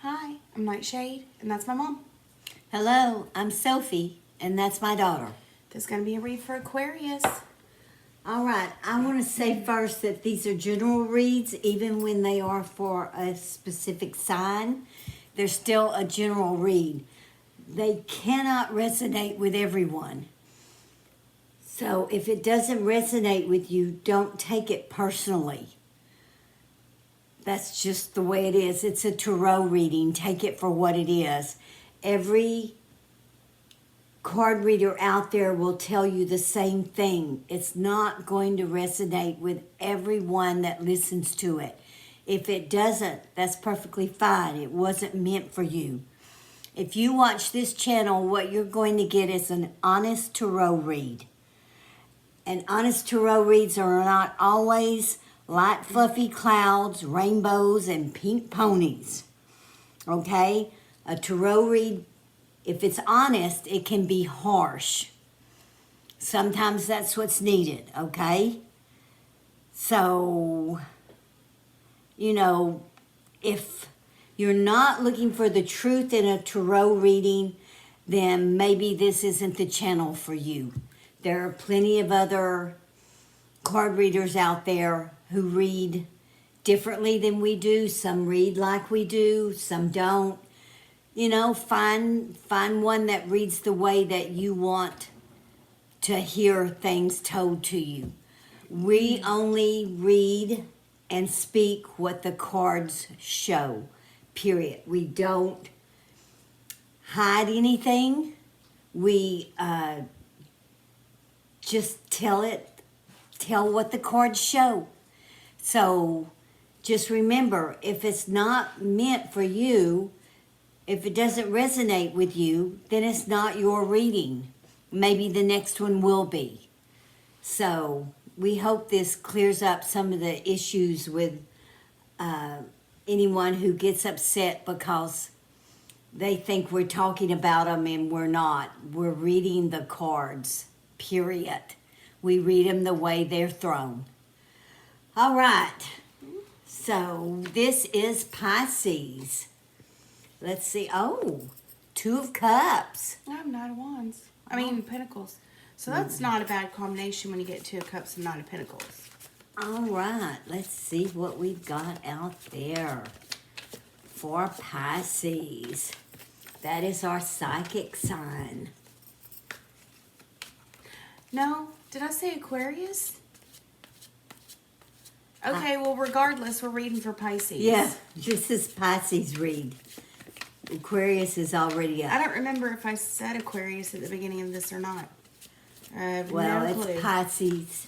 Hi, I'm NightShade, and that's my mom. Hello, I'm Sophie, and that's my daughter. There's going to be a read for Aquarius. All right, I want to say first that these are general reads, even when they are for a specific sign. They're still a general read. They cannot resonate with everyone. So if it doesn't resonate with you, don't take it personally. That's just the way it is. It's a tarot reading. Take it for what it is. Every card reader out there will tell you the same thing. It's not going to resonate with everyone that listens to it. If it doesn't, that's perfectly fine. It wasn't meant for you. If you watch this channel, what you're going to get is an honest tarot read. And honest tarot reads are not always light fluffy clouds, rainbows, and pink ponies. Okay? A tarot read, if it's honest, it can be harsh. Sometimes that's what's needed, okay? So, if you're not looking for the truth in a tarot reading, then maybe this isn't the channel for you. There are plenty of other card readers out there who read differently than we do. Some read like we do, some don't. Find one that reads the way that you want to hear things told to you. We only read and speak what the cards show, period. We don't hide anything. We just tell what the cards show. So just remember, if it's not meant for you, if it doesn't resonate with you, then it's not your reading. Maybe the next one will be. So we hope this clears up some of the issues with anyone who gets upset because they think we're talking about them and we're not. We're reading the cards, period. We read them the way they're thrown. All right. So this is Pisces. Let's see. Oh, 2 of Cups. I have 9 of Wands. Pentacles. So that's not a bad combination when you get 2 of Cups and 9 of Pentacles. All right. Let's see what we've got out there for Pisces. That is our psychic sign. No, did I say Aquarius? Okay, well, regardless, we're reading for Pisces. Yeah, this is Pisces read. Aquarius is already up. I don't remember if I said Aquarius at the beginning of this or not. Well, no clue. It's Pisces.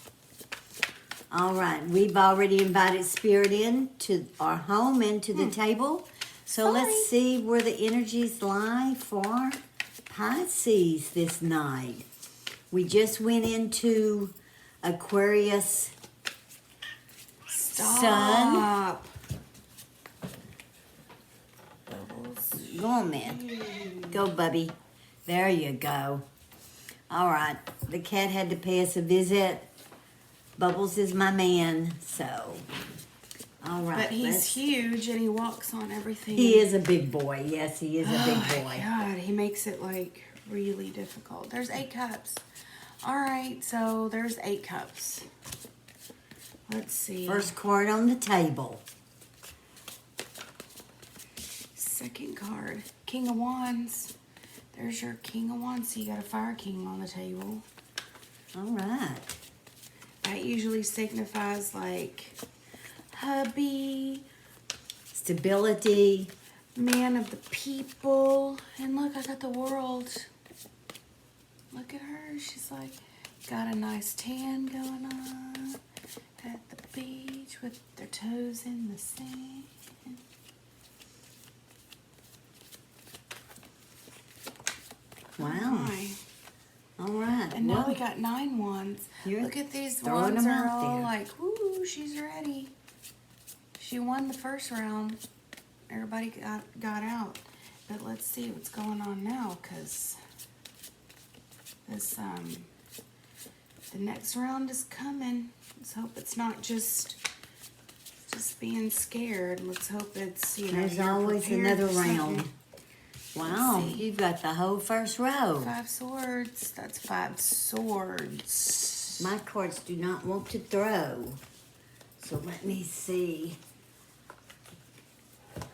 All right, we've already invited Spirit in to our home and to the table. So let's see where the energies lie for Pisces this night. We just went into Aquarius Sun. Go on, man. Go, Bubby. There you go. All right. The cat had to pay us a visit. Bubbles is my man, so. All right. But he's huge and he walks on everything. He is a big boy. Yes, he is a big boy. God, he makes it really difficult. There's 8 cups. All right, so there's 8 cups. Let's see. First card on the table. Second card, King of Wands. There's your King of Wands. So you got a Fire King on the table. All right. That usually signifies hubby, stability, man of the people. And look, I got the World. Look at her. She's got a nice tan going on at the beach with their toes in the sand. Wow. All right. And now we got 9 wands. Look at these wands are all woo, she's ready. She won the first round. Everybody got out. But let's see what's going on now, because this the next round is coming. Let's hope it's not just Just being scared. Let's hope it's, you know, There's you're always prepared another for something. round. Wow, Let's see. you've got the whole first row. 5 swords. That's 5 swords. My cards do not want to throw. So let me see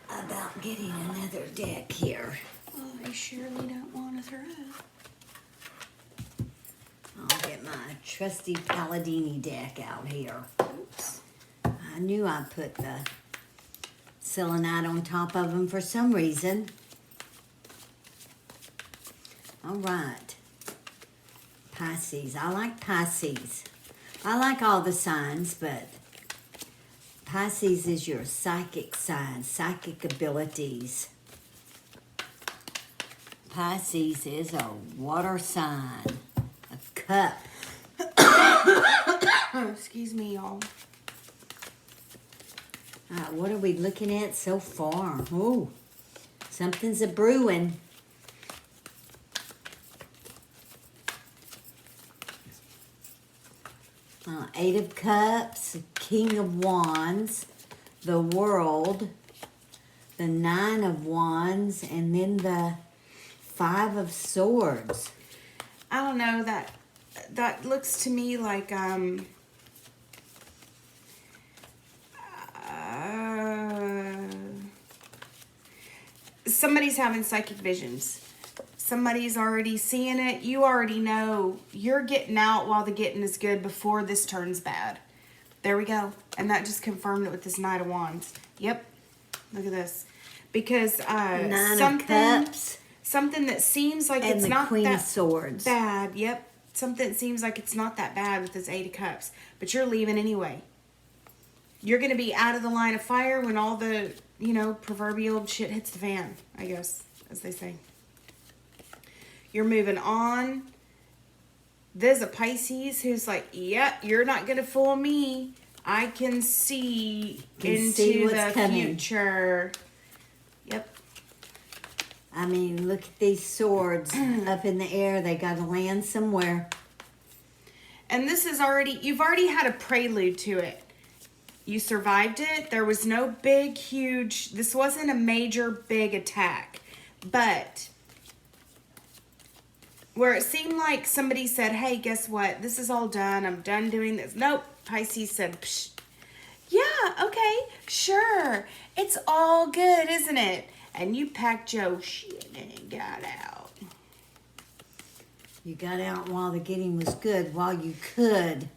about getting another deck here. Oh, I surely don't want to throw. I'll get my trusty Palladini deck out here. Oops. I knew I put the selenite on top of them for some reason. All right. Pisces. I like Pisces. I like all the signs, but Pisces is your psychic sign, psychic abilities. Pisces is a water sign, a cup. Excuse me, y'all. What are we looking at so far? Oh, something's a brewing. Eight of Cups, King of Wands, the World, the Nine of Wands, and then the Five of Swords. I don't know, that looks to me like somebody's having psychic visions. Somebody's already seeing it. You already know. You're getting out while the getting is good before this turns bad. There we go. And that just confirmed it with this Knight of Wands. Yep. Look at this. Because Nine of Cups. Something that seems like And it's the not Queen of that Swords. bad. Yep. Something that seems like it's not that bad with this 8 of Cups. But you're leaving anyway. You're going to be out of the line of fire when all the, you know, proverbial shit hits the fan, I guess, as they say. You're moving on. There's a Pisces who's like, yeah, you're not going to fool me. I can see into the future. Yep. I mean, look at these swords up in the air. They got to land somewhere. And this is already, you've already had a prelude to it. You survived it. There was no big, huge, this wasn't a major, big attack. But where it seemed like somebody said, hey, guess what? This is all done. I'm done doing this. Nope. Pisces said, psh. Yeah, okay, sure. It's all good, isn't it? And you packed your shit and got out. You got out while the getting was good, while you could.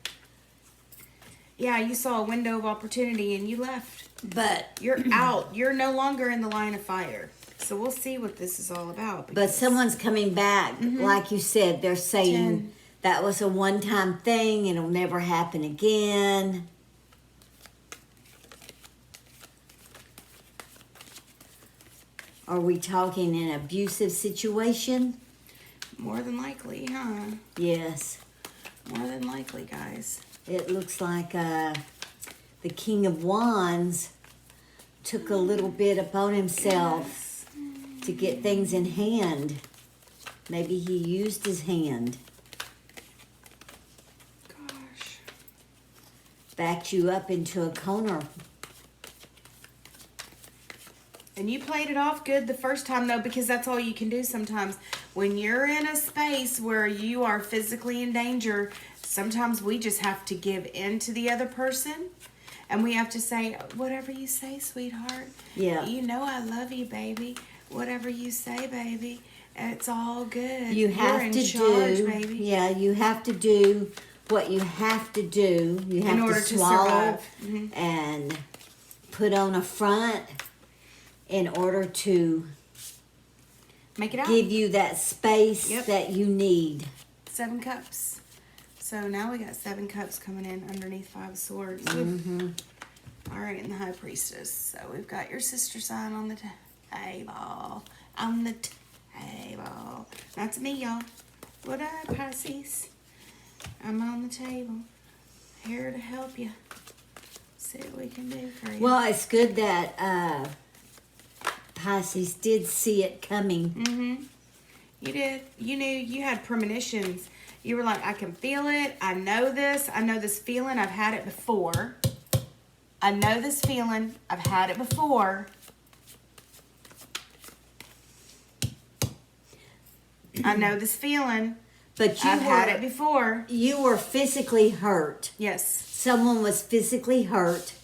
Yeah, you saw a window of opportunity and you left. But You're out. You're no longer in the line of fire. So we'll see what this is all about. But someone's coming back. Like you said, they're saying 10. that was a one-time thing. It'll never happen again. Are we talking an abusive situation? More than likely, huh? Yes. More than likely, guys. It looks like the King of Wands took a little bit upon himself to get things in hand. Maybe he used his hand. Gosh. Backed you up into a corner. And you played it off good the first time, though, because that's all you can do sometimes. When you're in a space where you are physically in danger, sometimes we just have to give in to the other person. And we have to say, whatever you say, sweetheart. Yeah. You know I love you, baby. Whatever you say, baby. It's all good. You have You're in to charge, do, baby. yeah, you have to do what you have to do. You have In order to to swallow survive. and put on a front in order to Make it out. give you that space Yep. that you need. 7 cups. So now we got 7 cups coming in underneath 5 of swords. All right, and the high priestess. So we've got your sister sign on the table. On the table. That's me, y'all. What up, Pisces? I'm on the table. Here to help you. See what we can do for you. Well, it's good that Pisces did see it coming. You did. You knew. You had premonitions. You were like, I can feel it. I know this. I know this feeling. I've had it before. I know this feeling. I've had it before. I know this feeling. But I've had it before. You were physically hurt. Yes. Someone was physically hurt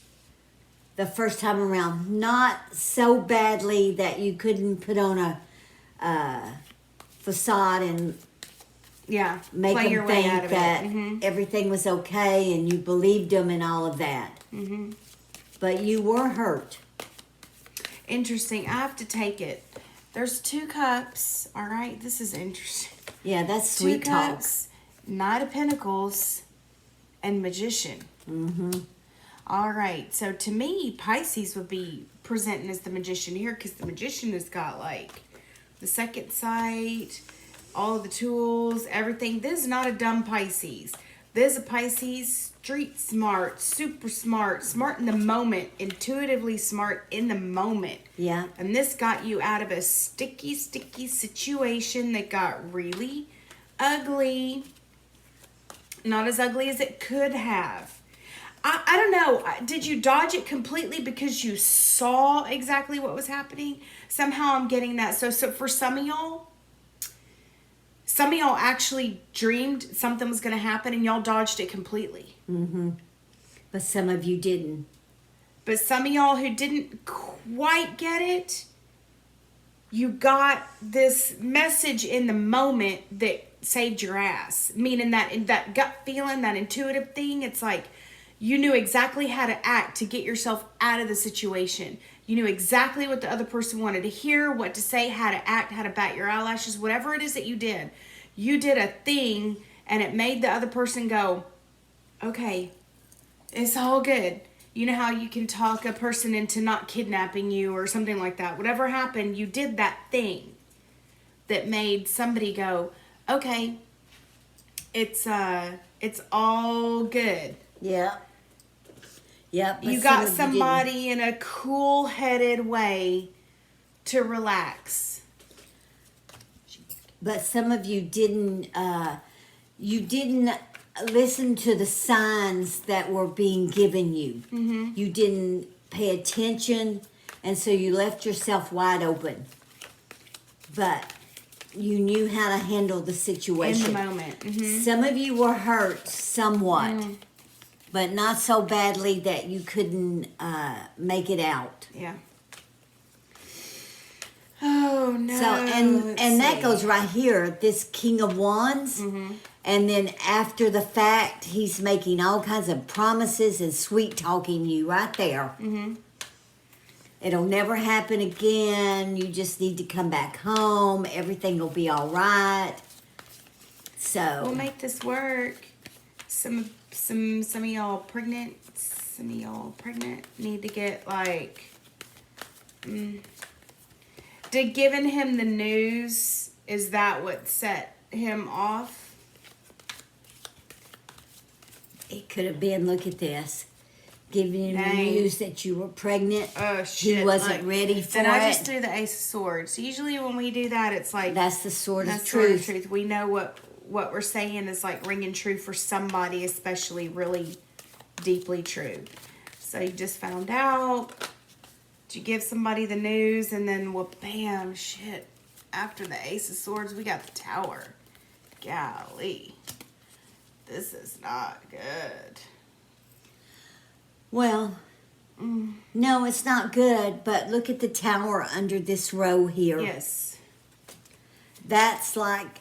the first time around. Not so badly that you couldn't put on a facade and make play them your way out think of that it. everything was okay and you believed them and all of that. But you were hurt. Interesting. I have to take it. There's 2 cups. All right. This is interesting. Yeah, that's 2 sweet talk. cups, Knight of Pentacles, and Magician. All right. So to me, Pisces would be presenting as the Magician here because the Magician has got like the second sight, all of the tools, everything. This is not a dumb Pisces. This is a Pisces, street smart, super smart, smart in the moment, intuitively smart in the moment. Yeah. And this got you out of a sticky situation that got really ugly. Not as ugly as it could have. I don't know. Did you dodge it completely because you saw exactly what was happening? Somehow I'm getting that. So for some of y'all actually dreamed something was going to happen and y'all dodged it completely. But some of you didn't. But some of y'all who didn't quite get it, you got this message in the moment that saved your ass. Meaning that in that gut feeling, that intuitive thing, it's like you knew exactly how to act to get yourself out of the situation. You knew exactly what the other person wanted to hear, what to say, how to act, how to bat your eyelashes, whatever it is that you did. You did a thing and it made the other person go, okay, it's all good. You know how you can talk a person into not kidnapping you or something like that. Whatever happened, you did that thing that made somebody go, okay, it's all good. Yeah. Yep. You got somebody in a cool-headed way to relax. But some of you didn't listen to the signs that were being given you. You didn't pay attention, and so you left yourself wide open. But you knew how to handle the situation. In the moment. Some of you were hurt somewhat, but not so badly that you couldn't make it out. Yeah. Oh no. So and that goes right here, this King of Wands. And then after the fact, he's making all kinds of promises and sweet talking you right there. It'll never happen again. You just need to come back home. Everything will be all right. So we'll make this work. Some of y'all pregnant. Some of y'all pregnant need to get like. Did giving him the news, is that what set him off? It could have been, look at this, giving you the news that you were pregnant. Oh, shit. He wasn't ready for it. And I just threw the Ace of Swords. Usually when we do that, it's like... That's the sword of truth. We know what we're saying is like ringing true for somebody, especially really deeply true. So you just found out. You give somebody the news and then, well, bam, shit. After the Ace of Swords, we got the Tower. Golly. This is not good. Well, no, it's not good, but look at the Tower under this row here. Yes. That's like,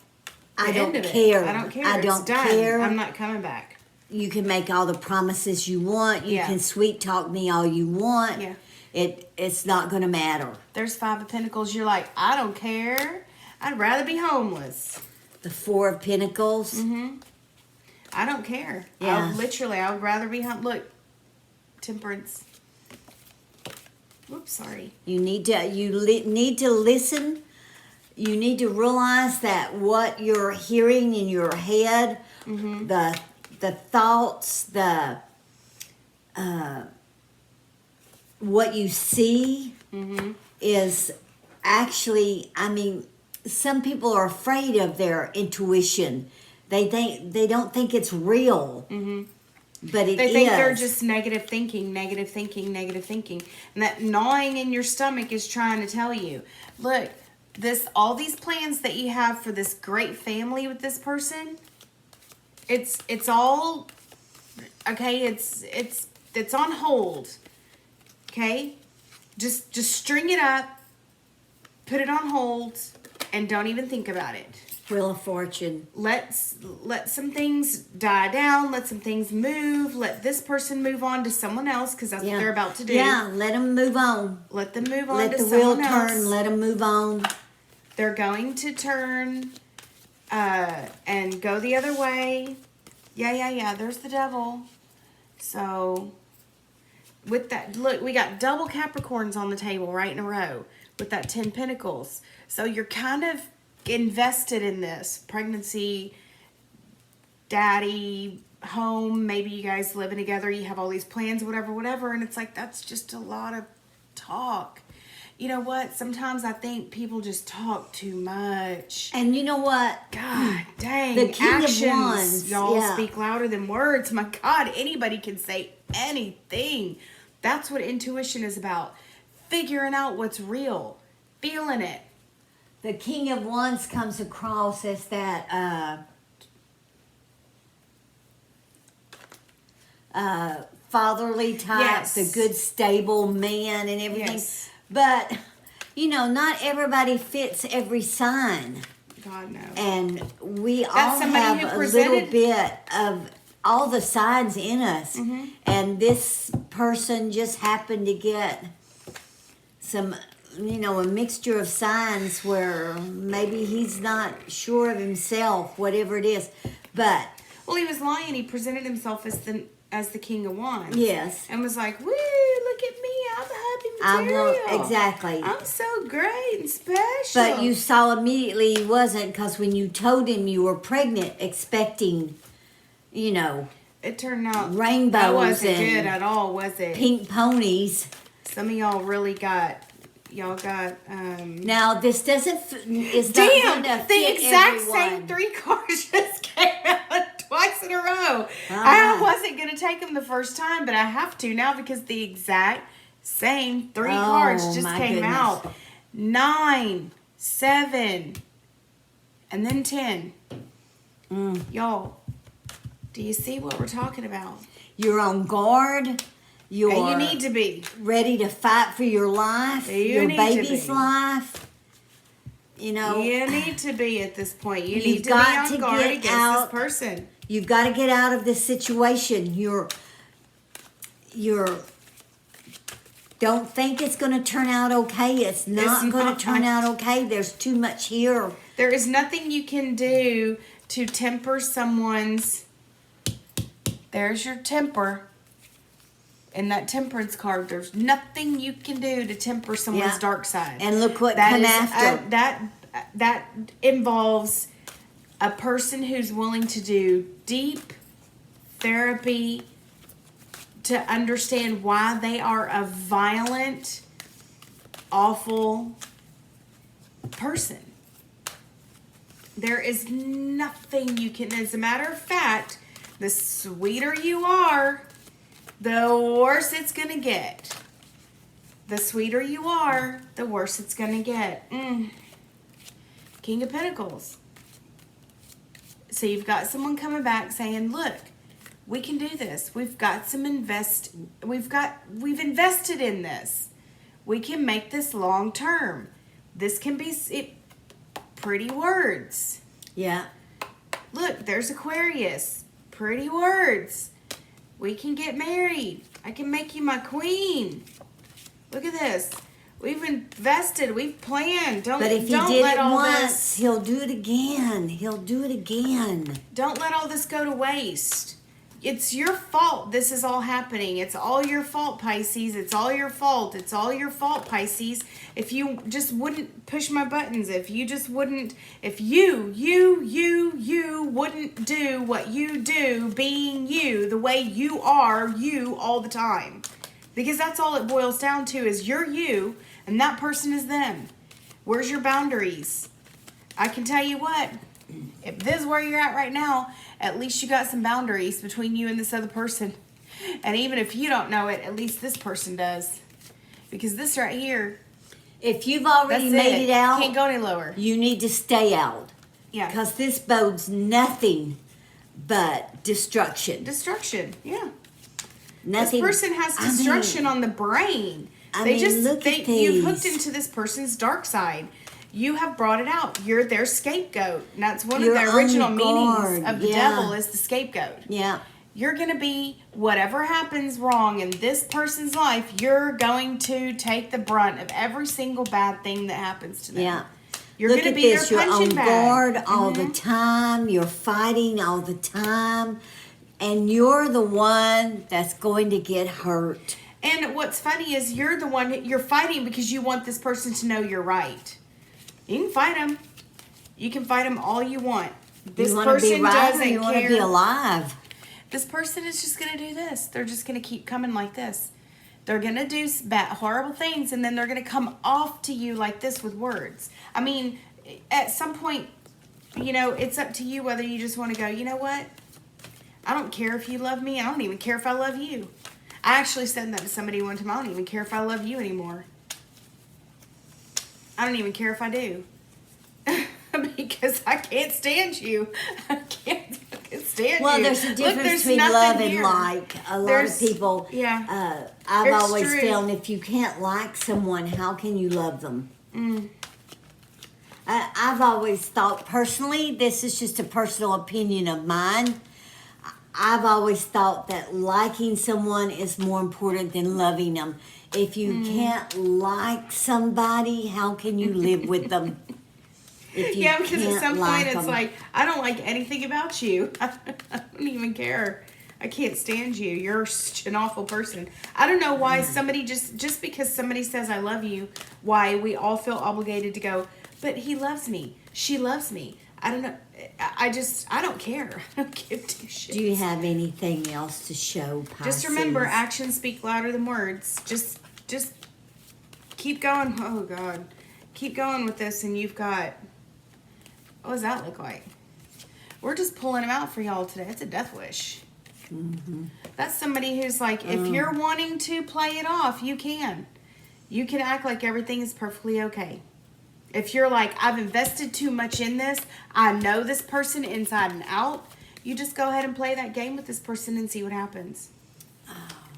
I don't care. care. I don't care. I don't It's done. care. I'm not coming back. You can make all the promises you want. You Yeah. can sweet talk me all you want. Yeah. It's not going to matter. There's 5 of Pentacles. You're like, I don't care. I'd rather be homeless. The 4 of Pentacles. I don't care. Yeah. I would rather be home. Look, Temperance. Whoops, sorry. You need to listen. You need to realize that what you're hearing in your head, the thoughts, what you see is actually, I mean, some people are afraid of their intuition. They don't think it's real. But they think they're just negative thinking. And that gnawing in your stomach is trying to tell you, look, all these plans that you have for this great family with this person, it's all okay, it's on hold. Okay? Just string it up, put it on hold, and don't even think about it. Wheel of Fortune. Let some things die down. Let some things move. Let this person move on to someone else, because that's what they're about to do. Yeah, let them move on. Let them move on to someone else. Let the wheel turn. Let them move on. They're going to turn and go the other way. Yeah. There's the devil. So, with that, look, we got double Capricorns on the table right in a row with that 10 Pentacles. So, you're kind of invested in this. Pregnancy, daddy, home, maybe you guys living together, you have all these plans, whatever. And it's like, that's just a lot of talk. You know what? Sometimes I think people just talk too much. And you know what? God dang. The King actions, of Wands, y'all, speak louder than words. My God, anybody can say anything. That's what intuition is about. Figuring out what's real. Feeling it. The King of Wands comes across as that fatherly type, the good, stable man and everything. Yes. But, not everybody fits every sign. God, no. And we all have a little bit of all the signs in us. Mm-hmm. And this person just happened to get some, a mixture of signs where maybe he's not sure of himself, whatever it is. But... Well, he was lying. He presented himself as the King of Wands. Yes. And was like, woo, look at me. I'm happy material. Exactly. I'm so great and special. But you saw immediately he wasn't, because when you told him you were pregnant, expecting, it turned out rainbows. That wasn't good at all, was it? Pink ponies. Some of y'all really got... Now, this doesn't... It's damn! Not the exact everyone. same 3 cards just came out twice in a row. I wasn't going to take them the first time, but I have to now because the exact same 3 cards just came out. 9, 7, and then 10. Y'all, do you see what we're talking about? You're on guard. You're and you need to be ready to fight for your life, your baby's life. You need to be at this point. You need to be on guard against this person. You've got to get out of this situation. You're don't think it's going to turn out okay. It's not going to turn out okay. There's too much here. There is nothing you can do to temper someone's... There's your temper. In that temperance card, there's nothing you can do to temper someone's dark side. And look what come after. That involves a person who's willing to do deep therapy to understand why they are a violent, awful person. There is nothing you can... As a matter of fact, the sweeter you are... the worse it's going to get. The sweeter you are, the worse it's going to get. King of Pentacles. So you've got someone coming back saying, look, we can do this. We've got we've invested in this. We can make this long term. This can be pretty words. Yeah. Look, there's Aquarius. Pretty words. We can get married. I can make you my queen. Look at this. We've invested. We've planned. But if he did it once, he'll do it again. He'll do it again. Don't let all this go to waste. It's your fault this is all happening. It's all your fault, Pisces. It's all your fault. It's all your fault, Pisces. If you just wouldn't push my buttons, if you just wouldn't, if you wouldn't do what you do, being you, the way you are you all the time. Because that's all it boils down to is you're you and that person is them. Where's your boundaries? I can tell you what, If this is where you're at right now, at least you got some boundaries between you and this other person. And even if you don't know it, at least this person does. Because this right here, if you've already that's made it out, can't go any lower. you need to stay out. Yeah. Because this bodes nothing but destruction. Destruction, yeah. Nothing. This person has destruction on the brain. You've hooked into this person's dark side. You have brought it out. You're their scapegoat. And that's one of the original meanings of the devil is the scapegoat. Yeah. You're going to be, whatever happens wrong in this person's life, you're going to take the brunt of every single bad thing that happens to them. Yeah. You're going to be their punching bag. You're on guard all the time. You're fighting all the time. And you're the one that's going to get hurt. And what's funny is you're the one, you're fighting because you want this person to know you're right. You can fight them. You can fight them all you want. This person doesn't care. You want to be alive. This person is just going to do this. They're just going to keep coming like this. They're going to do bad, horrible things, and then they're going to come off to you like this with words. I mean, at some point, you know, it's up to you whether you just want to go, you know what? I don't care if you love me. I don't even care if I love you. I actually said that to somebody one time. I don't even care if I love you anymore. I don't even care if I do. Because I can't stand you. I can't stand you. Well, there's a difference between love and like. A lot of people, I've always found if you can't like someone, how can you love them? I've always thought, personally, this is just a personal opinion of mine. I've always thought that liking someone is more important than loving them. If you can't like somebody, how can you live with them? Yeah, because at some point it's like, I don't like anything about you. I don't even care. I can't stand you. You're such an awful person. I don't know why somebody just because somebody says I love you, why we all feel obligated to go, but he loves me. She loves me. I don't know. I don't care. I don't give two shits. Do you have anything else to show, Pisces? Just remember, actions speak louder than words. Just keep going. Oh, God. Keep going with this, and you've got... What does that look like? We're just pulling them out for y'all today. It's a death wish. That's somebody who's like, if you're wanting to play it off, you can. You can act like everything is perfectly okay. If you're like, I've invested too much in this, I know this person inside and out, you just go ahead and play that game with this person and see what happens.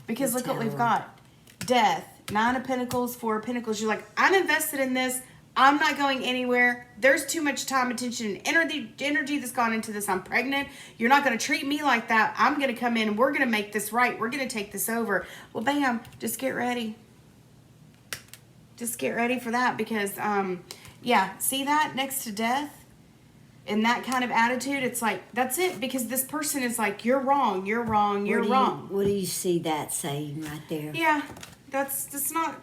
Because look what we've got. Death, 9 of Pentacles, 4 of Pentacles. You're like, I'm invested in this. I'm not going anywhere. There's too much time, attention, and energy that's gone into this. I'm pregnant. You're not going to treat me like that. I'm going to come in and we're going to make this right. We're going to take this over. Well, bam, just get ready. Just get ready for that because, yeah, see that next to death? In that kind of attitude, it's like, that's it. Because this person is like, you're wrong, you're wrong, you're wrong. What do you see that saying right there? Yeah, that's not...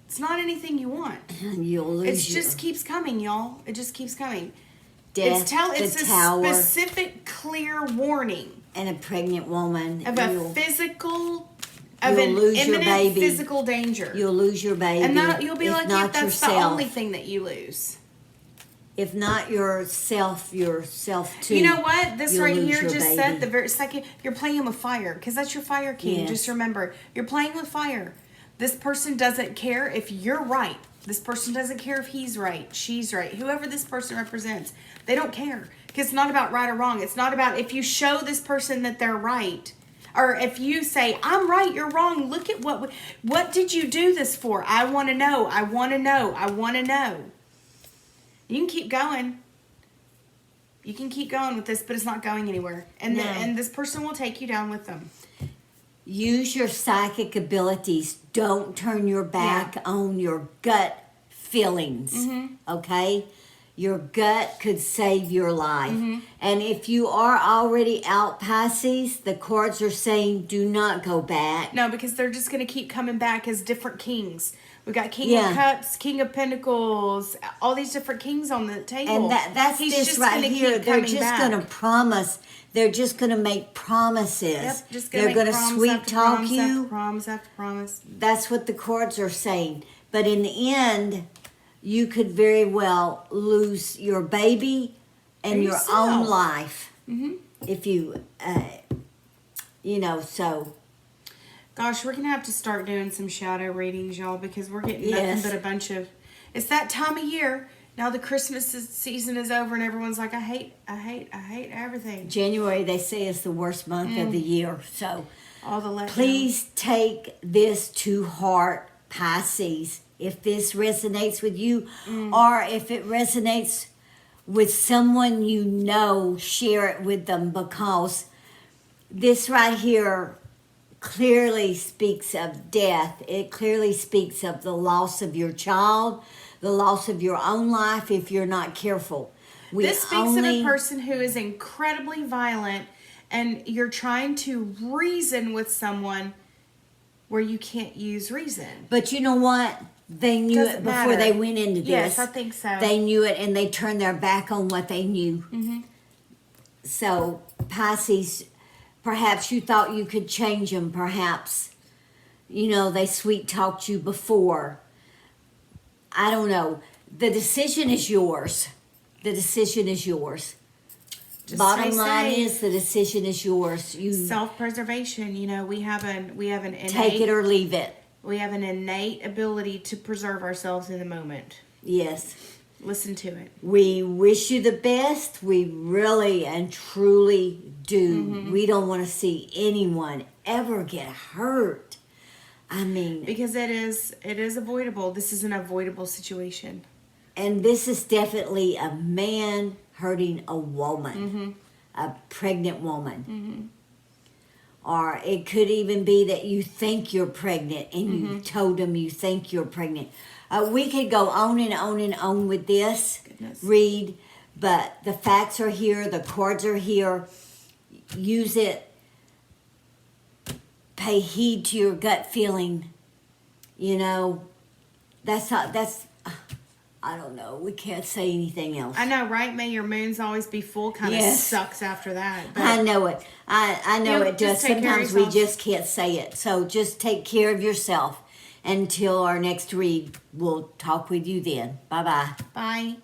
It's not anything you want. You'll lose. It just keeps coming, y'all. It just keeps coming. Death, it's a tower, specific, clear warning. And a pregnant woman. Of a physical, of an imminent physical danger. You'll lose your baby. And you'll be like, yeah, that's yourself. the only thing that you lose. If not yourself too. You know what? This right here just said the very second, you're playing with fire. Because that's your fire king. Yes. Just remember, you're playing with fire. This person doesn't care if you're right. This person doesn't care if he's right, she's right. Whoever this person represents, they don't care. Because it's not about right or wrong. It's not about if you show this person that they're right. Or if you say, I'm right, you're wrong. Look at what did you do this for? I want to know. I want to know. I want to know. You can keep going. You can keep going with this, but it's not going anywhere. And and this person will take you down with them. Use your psychic abilities. Don't turn your back on your gut feelings. Okay? Your gut could save your life. And if you are already out, Pisces, the cards are saying do not go back. No, because they're just going to keep coming back as different kings. We got King of Cups, King of Pentacles, all these different kings on the table. And that's this right here. They're just going to promise. They're just going to make promises. Yep, just they're going to sweet talk you. Promise after promise. That's what the cards are saying. But in the end, you could very well lose your baby, in your yourself. own life. Mm-hmm. If you, so. Gosh, we're going to have to start doing some shadow readings, y'all, because we're getting Yes. nothing but a bunch of... It's that time of year. Now the Christmas season is over and everyone's like, I hate everything. January, they say, is the worst month of the year. So All the letdowns. please take this to heart, Pisces. If this resonates with you, or if it resonates with someone you know, share it with them, because this right here clearly speaks of death. It clearly speaks of the loss of your child, the loss of your own life if you're not careful. This speaks of a person who is incredibly violent, and you're trying to reason with someone where you can't use reason. But you know what? They knew it before they went into this. Yes, I think so. They knew it, and they turned their back on what they knew. Mm-hmm. So, Pisces, perhaps you thought you could change them. Perhaps, they sweet-talked you before. I don't know. The decision is yours. The decision is yours. Just Bottom stay line safe. is the decision is yours. You Self-preservation. We have an innate, take it or leave it. We have an innate ability to preserve ourselves in the moment. Yes. Listen to it. We wish you the best. We really and truly do. Mm-hmm. We don't want to see anyone ever get hurt. I mean, Because it is avoidable. This is an avoidable situation. and this is definitely a man hurting a woman, Mm-hmm. a pregnant woman. Mm-hmm. Or it could even be that you think you're pregnant and Mm-hmm. you told them you think you're pregnant. We could go on and on and on with this Goodness. read, but the facts are here, the cards are here. Use it. Pay heed to your gut feeling. I don't know. We can't say anything else. I know, right? May your moons always be full kind of Yes. sucks after that. But I know it. I know it does. just take care of Sometimes we yourself. just can't say it. So just take care of yourself until our next read. We'll talk with you then. Bye-bye. Bye.